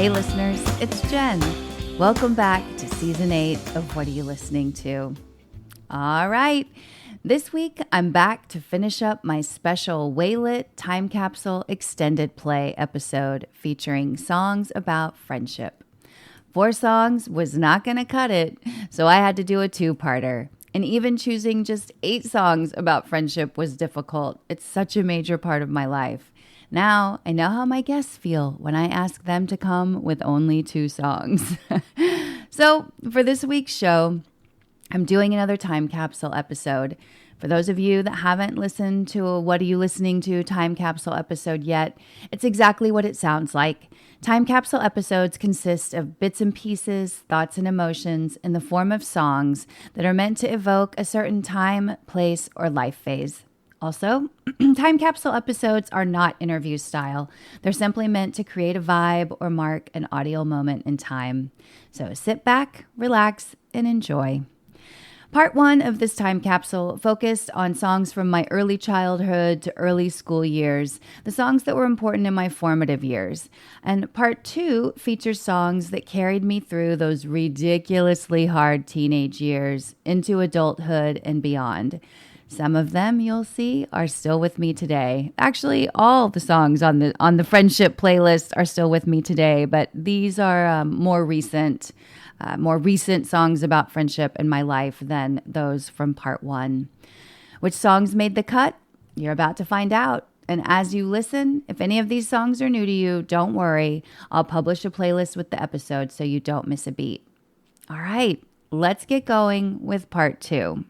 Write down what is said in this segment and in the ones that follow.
Hey listeners, it's Jenn. Welcome back to Season 8 of What Are You Listening To? All right, this week I'm back to finish up my special WAYLT Time Capsule extended play episode featuring songs about friendship. 4 songs was not going to cut it, so I had to do a 2-parter. And even choosing just 8 songs about friendship was difficult. It's such a major part of my life. Now, I know how my guests feel when I ask them to come with only 2 songs. So, for this week's show, I'm doing another Time Capsule episode. For those of you that haven't listened to a What Are You Listening To Time Capsule episode yet, it's exactly what it sounds like. Time Capsule episodes consist of bits and pieces, thoughts and emotions in the form of songs that are meant to evoke a certain time, place, or life phase. Also, Time Capsule episodes are not interview style. They're simply meant to create a vibe or mark an audio moment in time. So sit back, relax, and enjoy. Part 1 of this time capsule focused on songs from my early childhood to early school years, the songs that were important in my formative years. And part 2 features songs that carried me through those ridiculously hard teenage years into adulthood and beyond. Some of them, you'll see, are still with me today. Actually, all the songs on the friendship playlist are still with me today, but these are more recent songs about friendship in my life than those from part 1. Which songs made the cut? You're about to find out. And as you listen, if any of these songs are new to you, don't worry. I'll publish a playlist with the episode so you don't miss a beat. All right, let's get going with part 2.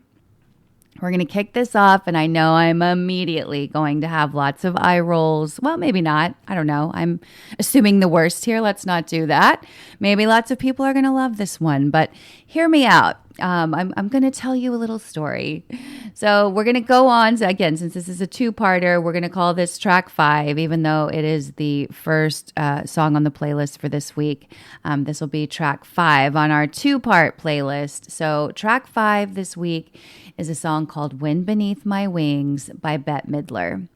We're going to kick this off, and I know I'm immediately going to have lots of eye rolls. Well, maybe not. I don't know. I'm assuming the worst here. Let's not do that. Maybe lots of people are going to love this one, but hear me out. I'm going to tell you a little story. So we're going to go on. So again, since this is a 2-parter, we're going to call this track 5, even though it is the first song on the playlist for this week. This will be track 5 on our 2-part playlist. So track 5 this week is a song called Wind Beneath My Wings by Bette Midler.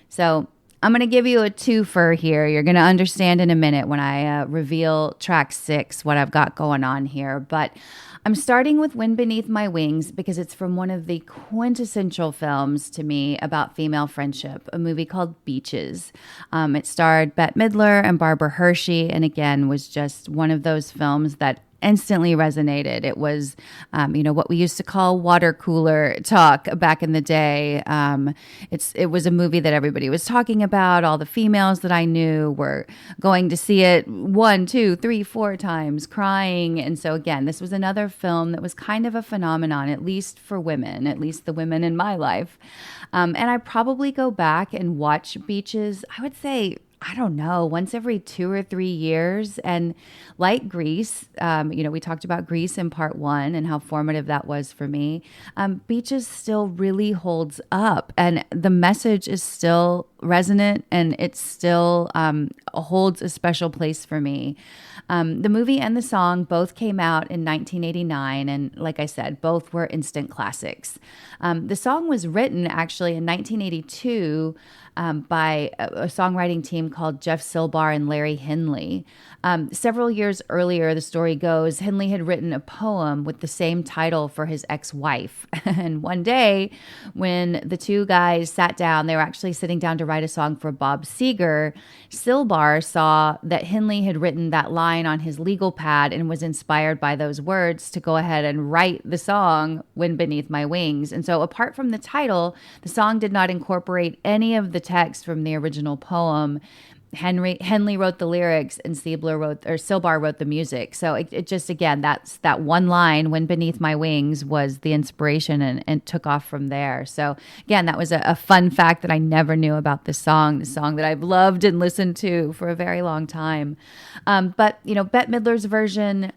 So I'm going to give you a twofer here. You're going to understand in a minute when I reveal track 6, what I've got going on here. But I'm starting with Wind Beneath My Wings because it's from one of the quintessential films to me about female friendship, a movie called Beaches. It starred Bette Midler and Barbara Hershey, and again, was just one of those films that instantly resonated. It was, what we used to call water cooler talk back in the day. It was a movie that everybody was talking about. All the females that I knew were going to see it 1, 2, 3, 4 times, crying. And so again, this was another film that was kind of a phenomenon, at least for women, at least the women in my life. And I probably go back and watch Beaches, I would say, I don't know, once every 2 or 3 years. And like Grease, we talked about Grease in part 1 and how formative that was for me. Beaches still really holds up, and the message is still resonant, and it still holds a special place for me. The movie and the song both came out in 1989, and like I said, both were instant classics. The song was written actually in 1982 by a songwriting team called Jeff Silbar and Larry Henley. Several years earlier, the story goes, Henley had written a poem with the same title for his ex-wife. And one day, when the two guys sat down, they were actually sitting down to write a song for Bob Seger. Silbar saw that Henley had written that line on his legal pad and was inspired by those words to go ahead and write the song, Wind Beneath My Wings. And so apart from the title, the song did not incorporate any of the text from the original poem. Henley wrote the lyrics and Silbar wrote the music. So it just, again, that's that one line, Wind Beneath My Wings, was the inspiration and took off from there. So again, that was a fun fact that I never knew about this song that I've loved and listened to for a very long time. But Bette Midler's version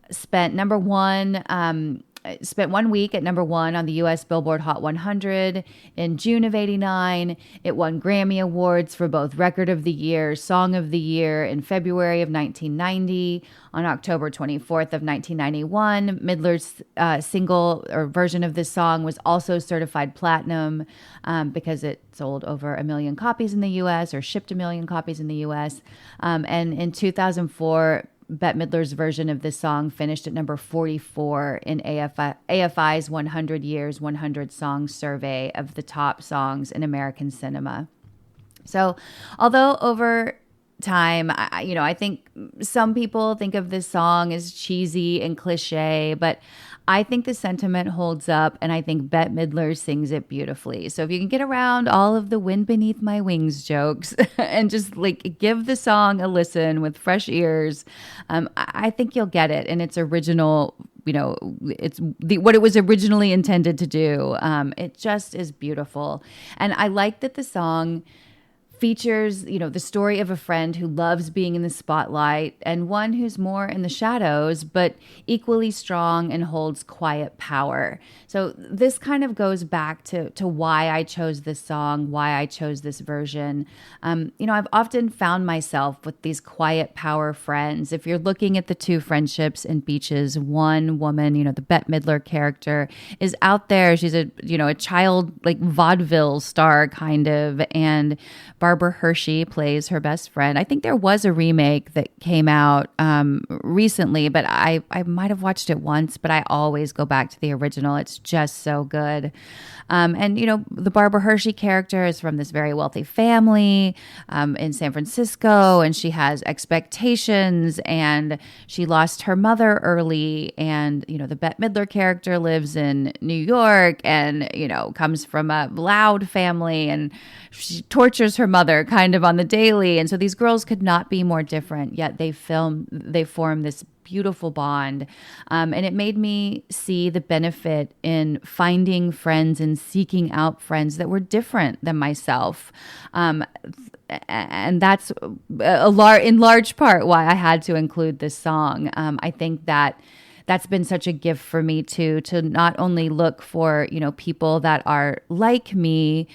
spent number 1 It spent 1 week at #1 on the U.S. Billboard Hot 100 in June of '89. It won Grammy Awards for both Record of the Year, Song of the Year in February of 1990. On October 24th of 1991, Midler's single or version of this song was also certified platinum because it sold over 1 million copies in the U.S. or shipped 1 million copies in the U.S. And in 2004, Bette Midler's version of this song finished at number 44 in AFI's 100 Years, 100 Songs survey of the top songs in American cinema. So although over time, I think some people think of this song as cheesy and cliche, but I think the sentiment holds up, and I think Bette Midler sings it beautifully. So if you can get around all of the wind beneath my wings jokes and just like give the song a listen with fresh ears, I think you'll get it. And its original, it's what it was originally intended to do. It just is beautiful. And I like that the song features, the story of a friend who loves being in the spotlight and one who's more in the shadows, but equally strong and holds quiet power. So this kind of goes back to why I chose this song, why I chose this version. I've often found myself with these quiet power friends. If you're looking at the two friendships in Beaches, one woman, the Bette Midler character is out there. She's a child, like vaudeville star kind of, and Barbara Hershey plays her best friend. I think there was a remake that came out recently, but I might have watched it once, but I always go back to the original. It's just so good. And the Barbara Hershey character is from this very wealthy family in San Francisco, and she has expectations, and she lost her mother early. And, the Bette Midler character lives in New York and, comes from a loud family, and she tortures her mother kind of on the daily. And so these girls could not be more different, yet they form this beautiful bond. And it made me see the benefit in finding friends and seeking out friends that were different than myself. And that's in large part why I had to include this song. I think that's been such a gift for me too, to not only look for, people that are like me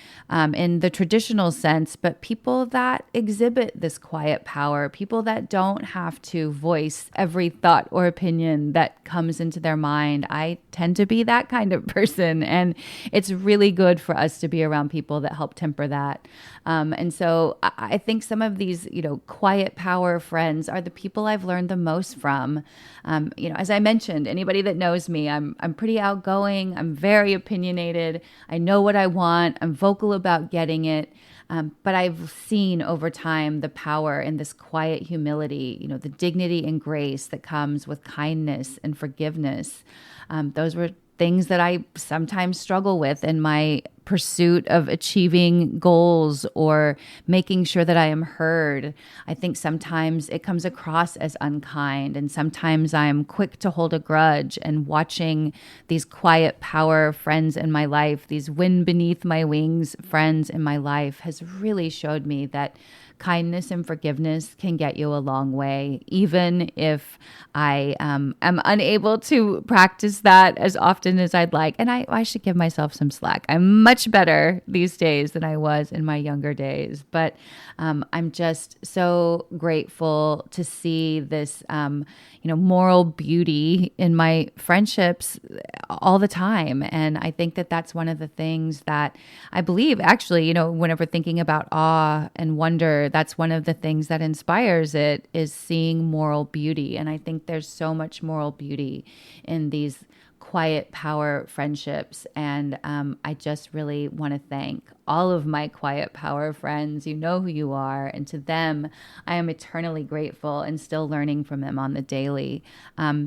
in the traditional sense, but people that exhibit this quiet power, people that don't have to voice every thought or opinion that comes into their mind. I tend to be that kind of person, and it's really good for us to be around people that help temper that. And so I think some of these, quiet power friends are the people I've learned the most from. As I mentioned, anybody that knows me, I'm pretty outgoing. I'm very opinionated. I know what I want. I'm vocal about getting it. But I've seen over time the power in this quiet humility, the dignity and grace that comes with kindness and forgiveness. Those were things that I sometimes struggle with in my pursuit of achieving goals or making sure that I am heard. I think sometimes it comes across as unkind, and sometimes I am quick to hold a grudge. And watching these quiet power friends in my life, these wind beneath my wings friends in my life, has really showed me that kindness and forgiveness can get you a long way, even if I am unable to practice that as often as I'd like. And I should give myself some slack. I'm much better these days than I was in my younger days. But I'm just so grateful to see this, moral beauty in my friendships all the time. And I think that that's one of the things that I believe, actually, whenever thinking about awe and wonder, that's one of the things that inspires it, is seeing moral beauty. And I think there's so much moral beauty in these quiet power friendships. And I just really want to thank all of my quiet power friends. You know who you are. And to them, I am eternally grateful and still learning from them on the daily.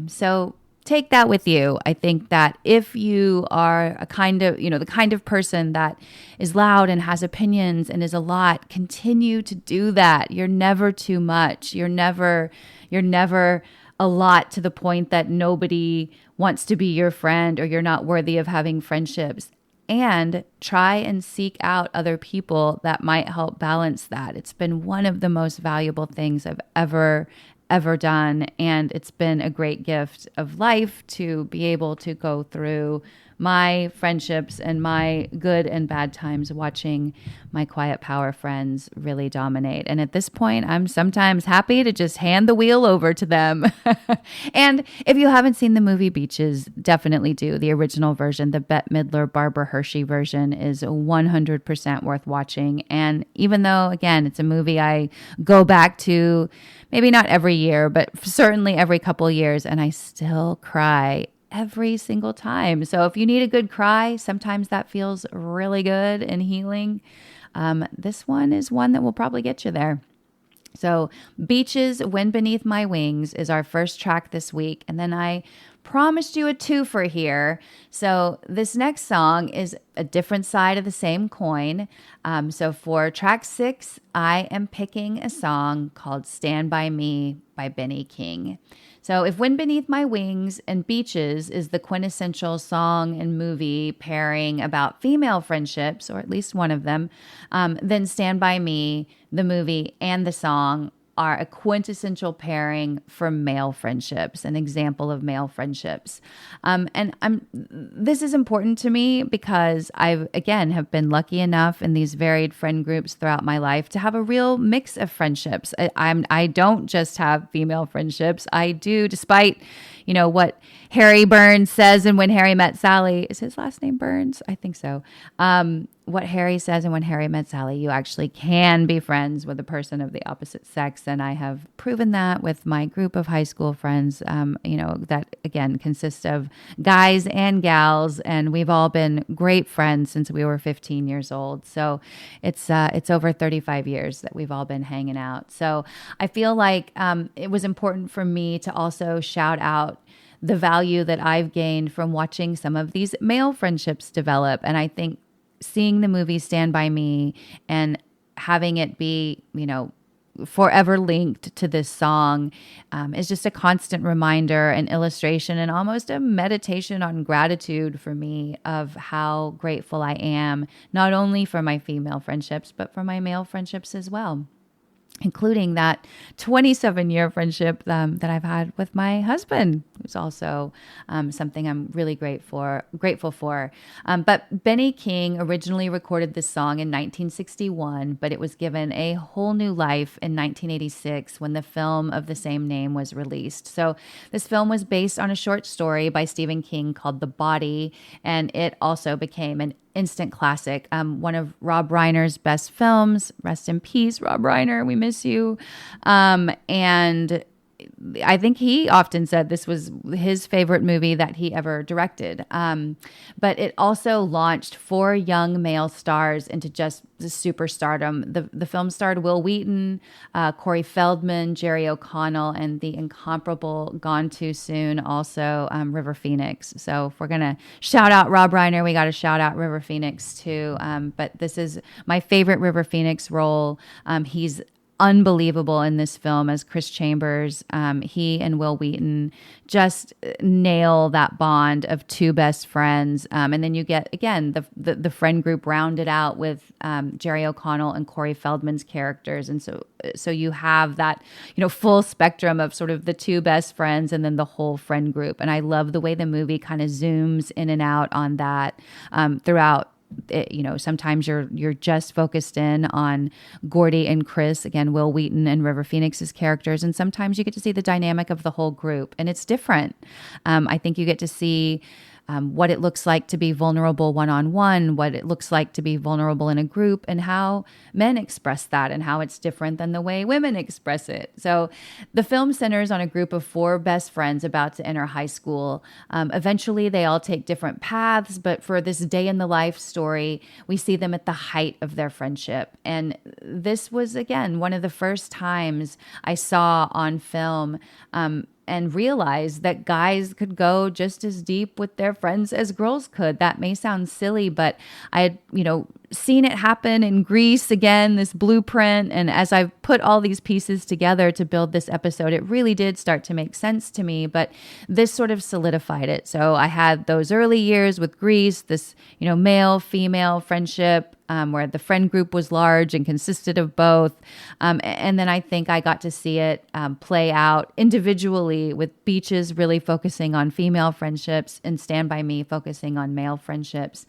So take that with you. I think that if you are a kind of, the kind of person that is loud and has opinions and is a lot, continue to do that. You're never too much. You're never a lot to the point that nobody wants to be your friend or you're not worthy of having friendships. And try and seek out other people that might help balance that. It's been one of the most valuable things I've ever ever done. And it's been a great gift of life to be able to go through my friendships and my good and bad times watching my quiet power friends really dominate. And at this point, I'm sometimes happy to just hand the wheel over to them. And if you haven't seen the movie Beaches, definitely do. The original version, the Bette Midler, Barbara Hershey version is 100% worth watching. And even though, again, it's a movie I go back to maybe not every year, but certainly every couple years, and I still cry every single time. So if you need a good cry, sometimes that feels really good and healing. This one is one that will probably get you there. So Beaches, Wind Beneath My Wings is our first track this week. And then I promised you a twofer here. So this next song is a different side of the same coin. So for track 6, I am picking a song called Stand By Me by Benny King. So if Wind Beneath My Wings and Beaches is the quintessential song and movie pairing about female friendships, or at least one of them, then Stand By Me, the movie and the song, are a quintessential pairing for male friendships, an example of male friendships. This is important to me because I, again, have been lucky enough in these varied friend groups throughout my life to have a real mix of friendships. I don't just have female friendships. I do, despite, what Harry Burns says in When Harry Met Sally. Is his last name Burns? I think so. What Harry says in When Harry Met Sally, you actually can be friends with a person of the opposite sex. And I have proven that with my group of high school friends, that, again, consists of guys and gals. And we've all been great friends since we were 15 years old. So it's over 35 years that we've all been hanging out. So I feel like it was important for me to also shout out the value that I've gained from watching some of these male friendships develop. And I think seeing the movie Stand By Me and having it be, forever linked to this song is just a constant reminder, an illustration, and almost a meditation on gratitude for me of how grateful I am, not only for my female friendships, but for my male friendships as well, including that 27-year friendship that I've had with my husband, who's also something I'm really grateful for. But Benny King originally recorded this song in 1961, but it was given a whole new life in 1986 when the film of the same name was released. So this film was based on a short story by Stephen King called The Body, and it also became an instant classic. One of Rob Reiner's best films. Rest in peace, Rob Reiner. We miss you. And I think he often said this was his favorite movie that he ever directed. But it also launched 4 young male stars into just the superstardom. The film starred Will Wheaton, Corey Feldman, Jerry O'Connell, and the incomparable Gone Too Soon, also River Phoenix. So if we're going to shout out Rob Reiner, we got to shout out River Phoenix too. But this is my favorite River Phoenix role. He's unbelievable in this film as Chris Chambers. He and Will Wheaton just nail that bond of 2 best friends. And then you get, again, the friend group rounded out with Jerry O'Connell and Corey Feldman's characters. And so you have that, full spectrum of sort of the 2 best friends and then the whole friend group. And I love the way the movie kind of zooms in and out on that throughout. Sometimes you're just focused in on Gordy and Chris, again, Will Wheaton and River Phoenix's characters. And sometimes you get to see the dynamic of the whole group, and it's different. I think you get to see what it looks like to be vulnerable one-on-one, what it looks like to be vulnerable in a group, and how men express that and how it's different than the way women express it. So the film centers on a group of 4 best friends about to enter high school. Eventually, they all take different paths, but for this day in the life story, we see them at the height of their friendship. And this was, again, one of the first times I saw on film and realized that guys could go just as deep with their friends as girls could. That may sound silly, but I had, seen it happen in Greece, again, this blueprint. And as I've put all these pieces together to build this episode, it really did start to make sense to me. But this sort of solidified it. So I had those early years with Greece, this, male-female friendship. where the friend group was large and consisted of both. And then I think I got to see it play out individually, with Beaches really focusing on female friendships and Stand By Me focusing on male friendships.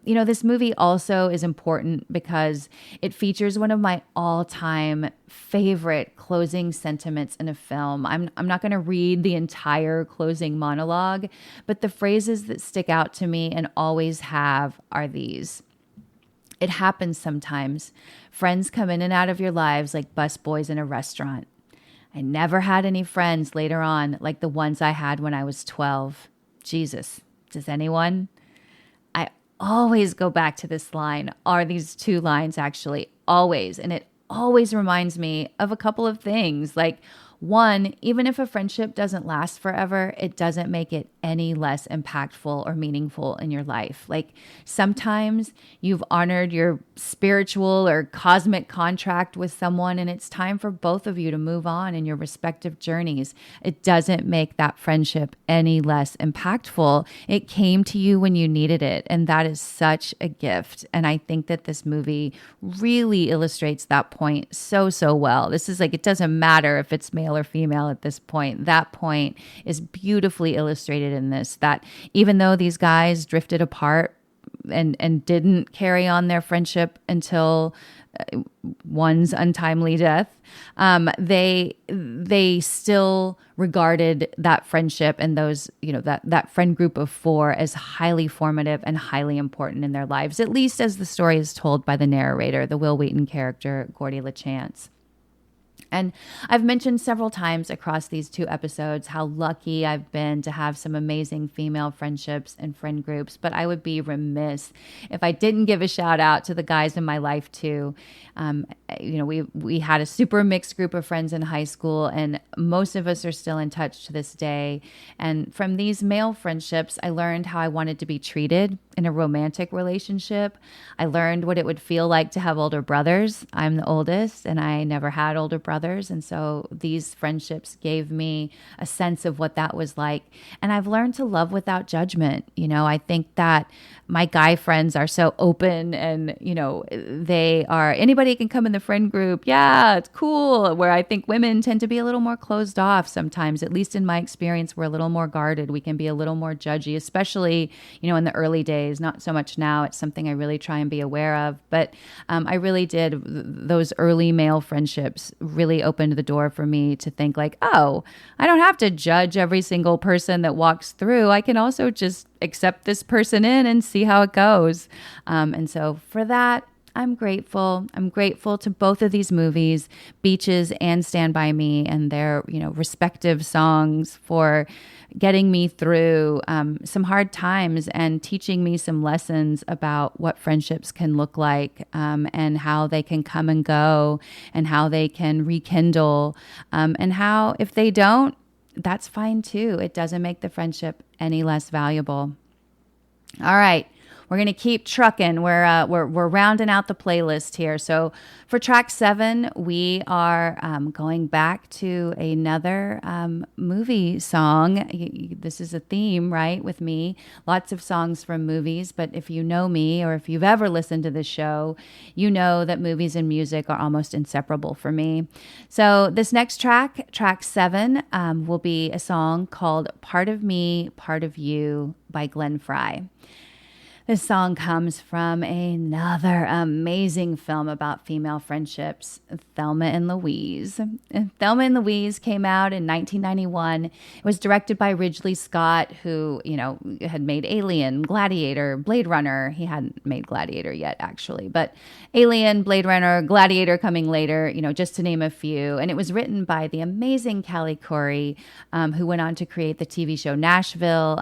This movie also is important because it features one of my all-time favorite closing sentiments in a film. I'm not going to read the entire closing monologue, but the phrases that stick out to me and always have are these. It happens sometimes. Friends come in and out of your lives like busboys in a restaurant. I never had any friends later on like the ones I had when I was 12. Jesus, does anyone? I always go back to this line, or these two lines actually, always. And it always reminds me of a couple of things. Like, one, even if a friendship doesn't last forever, it doesn't make it any less impactful or meaningful in your life. Like, sometimes you've honored your spiritual or cosmic contract with someone, and it's time for both of you to move on in your respective journeys. It doesn't make that friendship any less impactful. It came to you when you needed it, and that is such a gift. And I think that this movie really illustrates that point so well. This is like, it doesn't matter if it's male or female at this point. That point is beautifully illustrated in this, that even though these guys drifted apart and didn't carry on their friendship until one's untimely death, they still regarded that friendship and those, that friend group of four as highly formative and highly important in their lives, at least as the story is told by the narrator, the Will Wheaton character, Gordy LaChance. And I've mentioned several times across these two episodes how lucky I've been to have some amazing female friendships and friend groups, but I would be remiss if I didn't give a shout out to the guys in my life too. We had a super mixed group of friends in high school, and most of us are still in touch to this day. And from these male friendships, I learned how I wanted to be treated in a romantic relationship. I learned what it would feel like to have older brothers. I'm the oldest, and I never had older brothers. And so these friendships gave me a sense of what that was like. And I've learned to love without judgment. I think that my guy friends are so open, and, they are, anybody can come in the friend group. Yeah, it's cool. Where I think women tend to be a little more closed off sometimes, at least in my experience. We're a little more guarded. We can be a little more judgy, especially, in the early days, not so much now. It's something I really try and be aware of. But I really did, those early male friendships really opened the door for me to think like, oh, I don't have to judge every single person that walks through. I can also just accept this person in and see how it goes. And so for that, I'm grateful. I'm grateful to both of these movies, Beaches and Stand By Me, and their, respective songs for getting me through some hard times and teaching me some lessons about what friendships can look like, and how they can come and go, and how they can rekindle, and how if they don't, that's fine too. It doesn't make the friendship any less valuable. All right. We're going to keep trucking. We're rounding out the playlist here. So for track 7, we are going back to another movie song. This is a theme, right, with me. Lots of songs from movies. But if you know me, or if you've ever listened to this show, you know that movies and music are almost inseparable for me. So this next track, track 7, will be a song called Part of Me, Part of You by Glenn Frey. This song comes from another amazing film about female friendships, Thelma and Louise. Thelma and Louise came out in 1991. It was directed by Ridley Scott, who, had made Alien, Gladiator, Blade Runner. He hadn't made Gladiator yet, actually, but Alien, Blade Runner, Gladiator coming later, just to name a few. And it was written by the amazing Callie Corey, who went on to create the TV show Nashville.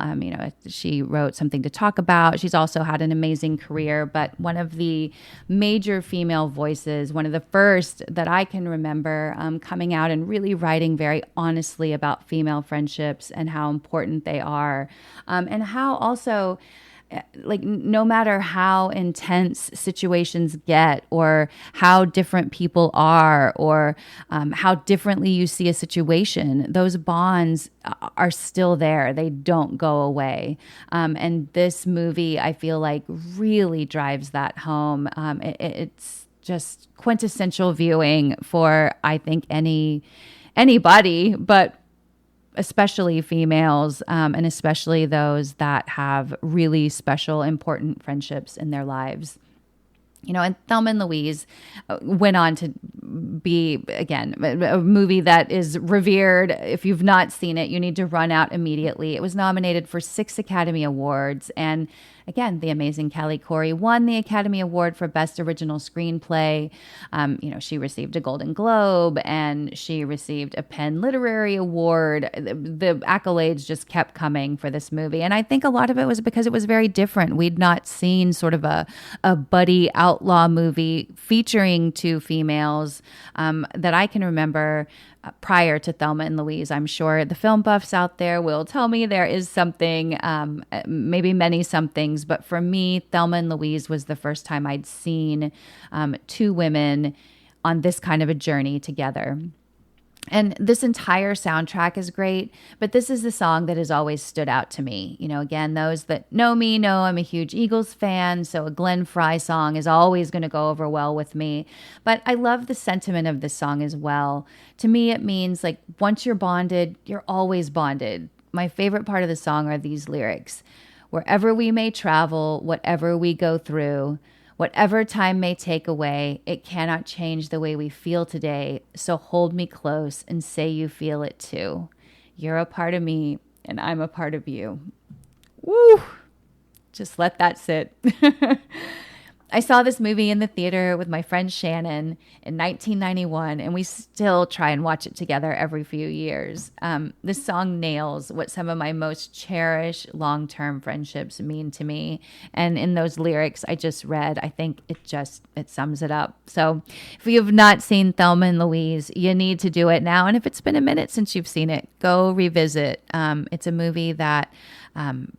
She wrote Something to Talk About. She's also had an amazing career, but one of the major female voices, one of the first that I can remember, coming out and really writing very honestly about female friendships and how important they are, and how also like no matter how intense situations get, or how different people are, or how differently you see a situation, those bonds are still there. They don't go away. And this movie, I feel like, really drives that home. It's just quintessential viewing for, I think, anybody, but especially females, and especially those that have really special, important friendships in their lives. And Thelma and Louise went on to be, again, a movie that is revered. If you've not seen it, you need to run out immediately. It was nominated for 6 Academy Awards. And again, the amazing Callie Corey won the Academy Award for Best Original Screenplay. She received a Golden Globe, and she received a Penn Literary Award. The accolades just kept coming for this movie. And I think a lot of it was because it was very different. We'd not seen sort of a buddy outlaw movie featuring 2 females that I can remember prior to Thelma and Louise. I'm sure the film buffs out there will tell me there is something, maybe many somethings, but for me, Thelma and Louise was the first time I'd seen 2 women on this kind of a journey together. And this entire soundtrack is great, but this is the song that has always stood out to me. Again, those that know me know I'm a huge Eagles fan, so a Glenn Frey song is always going to go over well with me. But I love the sentiment of this song as well. To me, it means like once you're bonded, you're always bonded. My favorite part of the song are these lyrics. Wherever we may travel, whatever we go through, whatever time may take away, it cannot change the way we feel today. So hold me close and say you feel it too. You're a part of me and I'm a part of you. Woo! Just let that sit. I saw this movie in the theater with my friend Shannon in 1991, and we still try and watch it together every few years. This song nails what some of my most cherished long-term friendships mean to me. And in those lyrics I just read, I think it sums it up. So if you've not seen Thelma and Louise, you need to do it now. And if it's been a minute since you've seen it, go revisit. It's a movie that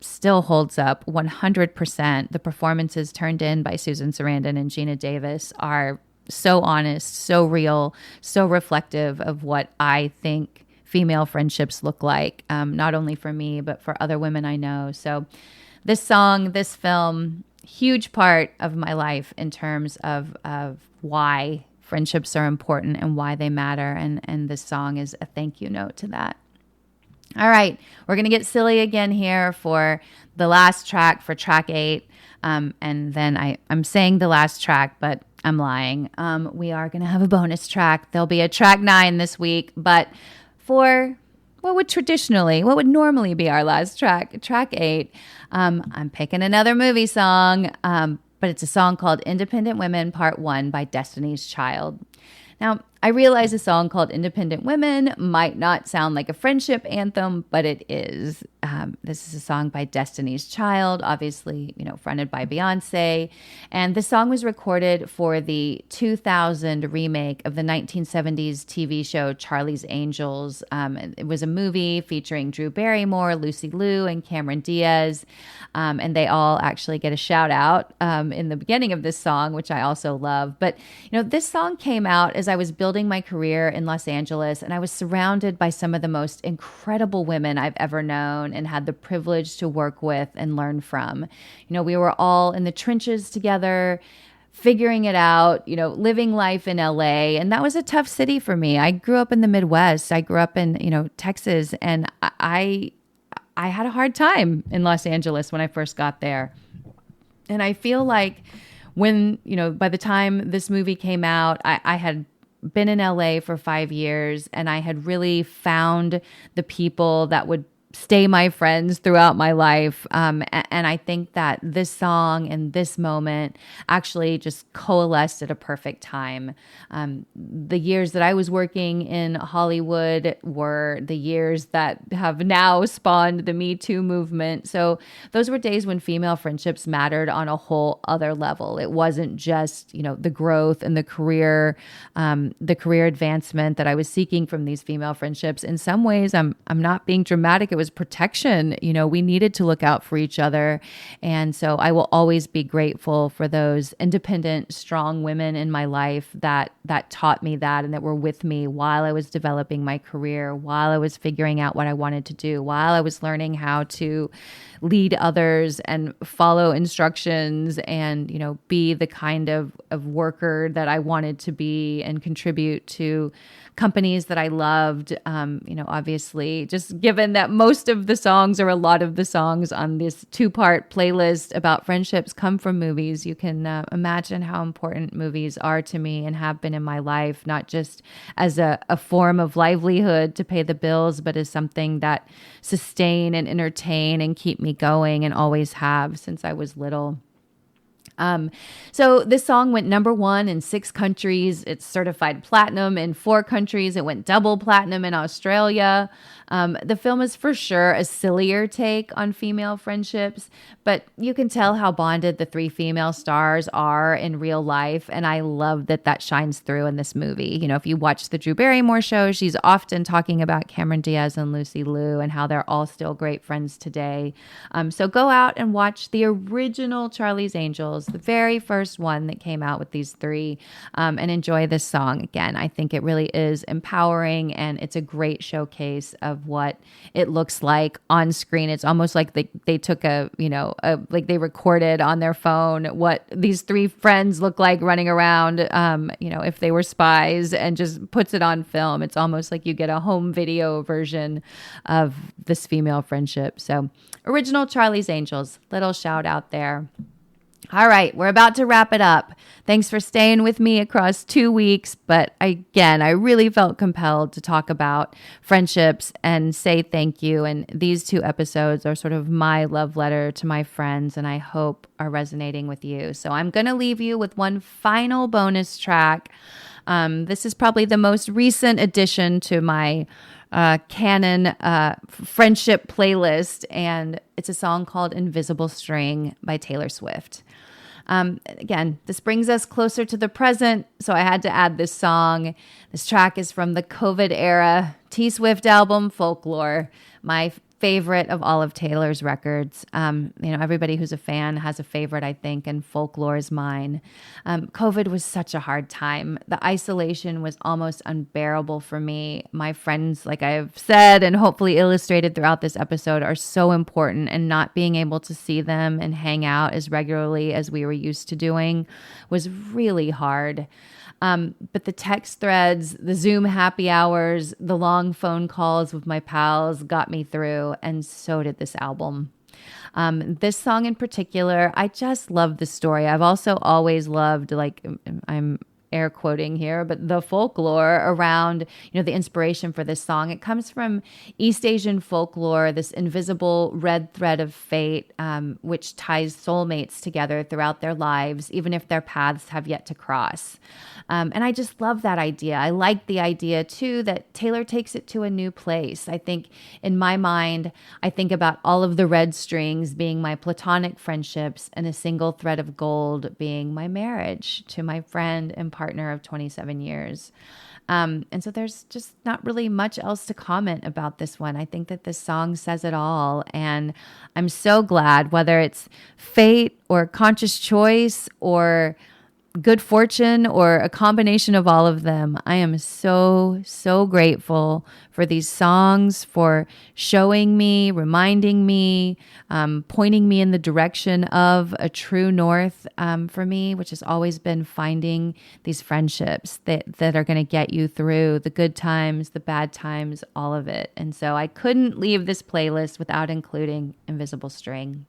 still holds up 100%. The performances turned in by Susan Sarandon and Gina Davis are so honest, so real, so reflective of what I think female friendships look like, not only for me, but for other women I know. So this song, this film, huge part of my life in terms of why friendships are important and why they matter. And this song is a thank you note to that. All right, we're going to get silly again here for the last track, for track 8. And then I'm saying the last track, but I'm lying. We are going to have a bonus track. There'll be a track 9 this week, but for what would normally be our last track, track 8, I'm picking another movie song, but it's a song called Independent Women Part 1 by Destiny's Child. Now, I realize a song called Independent Women might not sound like a friendship anthem, but it is. This is a song by Destiny's Child, obviously, fronted by Beyonce. And the song was recorded for the 2000 remake of the 1970s TV show Charlie's Angels. It was a movie featuring Drew Barrymore, Lucy Liu, and Cameron Diaz. And they all actually get a shout out in the beginning of this song, which I also love. But, this song came out as I was building my career in Los Angeles, and I was surrounded by some of the most incredible women I've ever known and had the privilege to work with and learn from. We were all in the trenches together, figuring it out, living life in LA. And that was a tough city for me. I grew up in the Midwest. I grew up in, Texas, and I had a hard time in Los Angeles when I first got there. And I feel like when, by the time this movie came out, I had been in LA for 5 years, and I had really found the people that would stay my friends throughout my life. And I think that this song and this moment actually just coalesced at a perfect time. The years that I was working in Hollywood were the years that have now spawned the Me Too movement. So those were days when female friendships mattered on a whole other level. It wasn't just, the growth and the career advancement that I was seeking from these female friendships. In some ways, I'm not being dramatic. It was protection. You know, we needed to look out for each other. And so I will always be grateful for those independent, strong women in my life that taught me that and that were with me while I was developing my career, while I was figuring out what I wanted to do, while I was learning how to lead others and follow instructions and, you know, be the kind of worker that I wanted to be and contribute to companies that I loved. You know, obviously, just given that most of the songs or a lot of the songs on this 2-part playlist about friendships come from movies, you can imagine how important movies are to me and have been in my life, not just as a form of livelihood to pay the bills, but as something that sustain and entertain and keep me going, and always have since I was little. So this song went #1 in 6 countries. It's certified platinum in 4 countries. It went double platinum in Australia. The film is for sure a sillier take on female friendships, but you can tell how bonded the 3 female stars are in real life. And I love that shines through in this movie. You know, if you watch the Drew Barrymore show, she's often talking about Cameron Diaz and Lucy Liu and how they're all still great friends today. So go out and watch the original Charlie's Angels, the very first one that came out with these 3, and enjoy this song. Again, I think it really is empowering, and it's a great showcase of what it looks like on screen. It's almost like they took like they recorded on their phone what these 3 friends look like running around, if they were spies, and just puts it on film. It's almost like you get a home video version of this female friendship. So original Charlie's Angels, little shout out there. All right, we're about to wrap it up. Thanks for staying with me across 2 weeks. But again, I really felt compelled to talk about friendships and say thank you. And these 2 episodes are sort of my love letter to my friends, and I hope are resonating with you. So I'm going to leave you with one final bonus track. This is probably the most recent addition to my canon friendship playlist, and it's a song called Invisible String by Taylor Swift. Again, this brings us closer to the present, so I had to add this song. This track is from the COVID era T Swift album Folklore, my favorite of all of Taylor's records. Everybody who's a fan has a favorite, I think, and Folklore is mine. COVID was such a hard time. The isolation was almost unbearable for me. My friends, like I've said and hopefully illustrated throughout this episode, are so important, and not being able to see them and hang out as regularly as we were used to doing was really hard. But the text threads, the Zoom happy hours, the long phone calls with my pals got me through, and so did this album. This song in particular, I just love the story. I've also always loved, like, I'm air quoting here, but the folklore around, the inspiration for this song. It comes from East Asian folklore, this invisible red thread of fate, which ties soulmates together throughout their lives, even if their paths have yet to cross. And I just love that idea. I like the idea, too, that Taylor takes it to a new place. I think in my mind, I think about all of the red strings being my platonic friendships, and a single thread of gold being my marriage to my friend and partner of 27 years. And so there's just not really much else to comment about this one. I think that this song says it all. And I'm so glad, whether it's fate or conscious choice or good fortune or a combination of all of them, I am so, so grateful for these songs, for showing me, reminding me, pointing me in the direction of a true north for me, which has always been finding these friendships that are going to get you through the good times, the bad times, all of it. And so I couldn't leave this playlist without including Invisible String.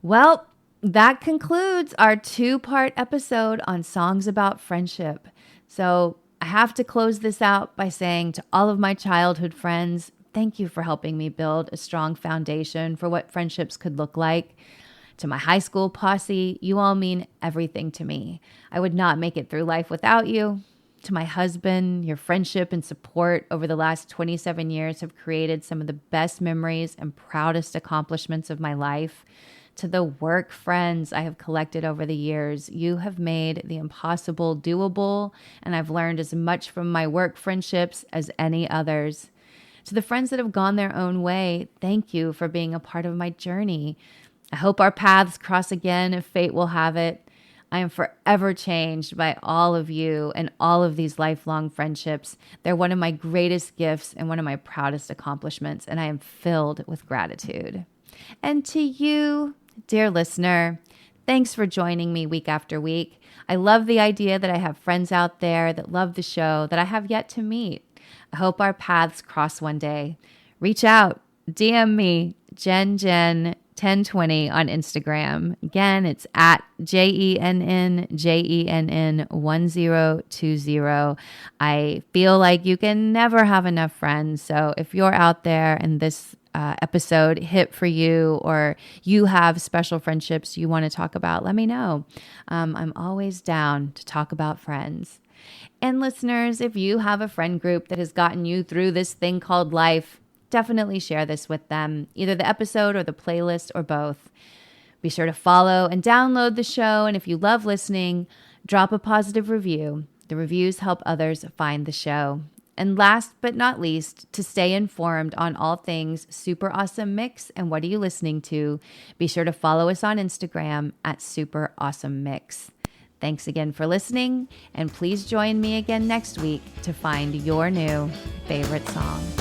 Well, that concludes our 2-part episode on songs about friendship. So I have to close this out by saying to all of my childhood friends, thank you for helping me build a strong foundation for what friendships could look like. To my high school posse, you all mean everything to me. I would not make it through life without you. To my husband, your friendship and support over the last 27 years have created some of the best memories and proudest accomplishments of my life. To the work friends I have collected over the years, you have made the impossible doable, and I've learned as much from my work friendships as any others. To the friends that have gone their own way, thank you for being a part of my journey. I hope our paths cross again if fate will have it. I am forever changed by all of you and all of these lifelong friendships. They're one of my greatest gifts and one of my proudest accomplishments, and I am filled with gratitude. And to you, dear listener, thanks for joining me week after week. I love the idea that I have friends out there that love the show that I have yet to meet. I hope our paths cross one day. Reach out, DM me, Jenn 1020 on Instagram. Again, it's at JENN1020. I feel like you can never have enough friends. So if you're out there and this episode hit for you, or you have special friendships you want to talk about, let me know. I'm always down to talk about friends. And listeners, if you have a friend group that has gotten you through this thing called life, definitely share this with them, either the episode or the playlist or both. Be sure to follow and download the show. And if you love listening, drop a positive review. The reviews help others find the show. And last but not least, to stay informed on all things Super Awesome Mix and what are you listening to, be sure to follow us on Instagram at Super Awesome Mix. Thanks again for listening, and please join me again next week to find your new favorite song.